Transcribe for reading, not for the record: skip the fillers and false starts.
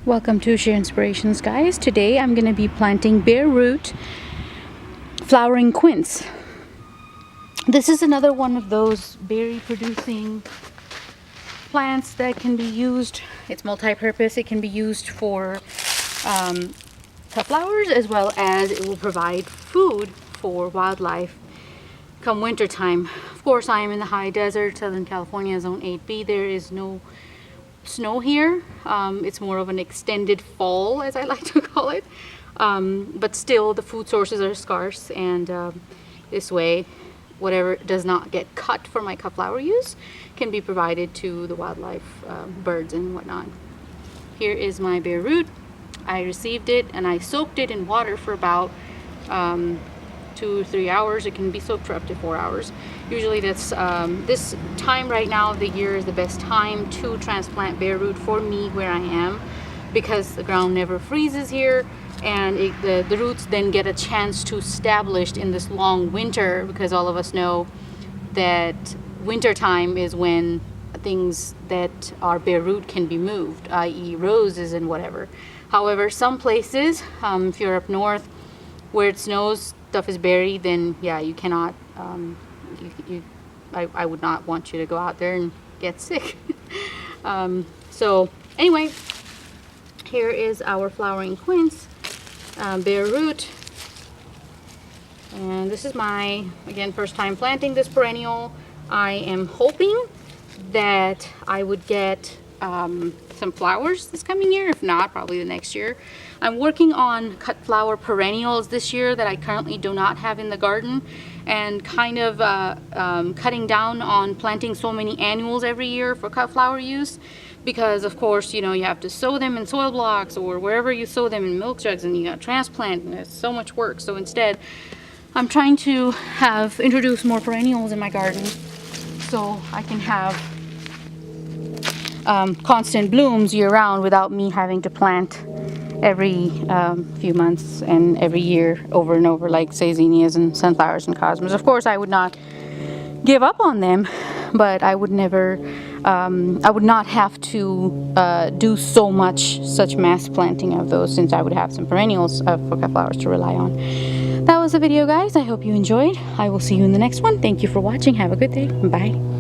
Welcome to Share Inspirations, guys. Today I'm going to be planting Bareroot Flowering Quince. This is another one of those berry producing plants that can be used. It's multi-purpose. It can be used for cut flowers, as well as it will provide food for wildlife come winter time. Of course, I am in the high desert, Southern California, zone 8B. There is no snow here. It's more of an extended fall, as I like to call it, but still the food sources are scarce, and this way whatever does not get cut for my cut flower use can be provided to the wildlife, birds and whatnot. Here is my bare root. I received it and I soaked it in water for about 2 or 3 hours. It can be soaked for up to 4 hours. Usually that's this time right now of the year is the best time to transplant bare root for me where I am, because the ground never freezes here, and the roots then get a chance to establish in this long winter, because all of us know that winter time is when things that are bare root can be moved, i.e. roses and whatever. However, some places, if you're up north where it snows, stuff is buried, then yeah, you cannot, I would not want you to go out there and get sick. So anyway, here is our flowering quince, bare root, and this is my, again, first time planting this perennial. I am hoping that I would get some flowers this coming year. If not, probably the next year. I'm working on cut flower perennials this year that I currently do not have in the garden, and kind of cutting down on planting so many annuals every year for cut flower use, because of course, you know, you have to sow them in soil blocks or wherever you sow them in milk jugs, and you got to transplant, and it's so much work. So instead I'm trying to introduce more perennials in my garden so I can have constant blooms year-round without me having to plant every few months and every year over and over, like say zinnias and sunflowers and cosmos. Of course, I would not give up on them, but I would never, I would not have to do such mass planting of those, since I would have some perennials for cut flowers to rely on. That was the video, guys. I hope you enjoyed. I will see you in the next one. Thank you for watching. Have a good day. Bye.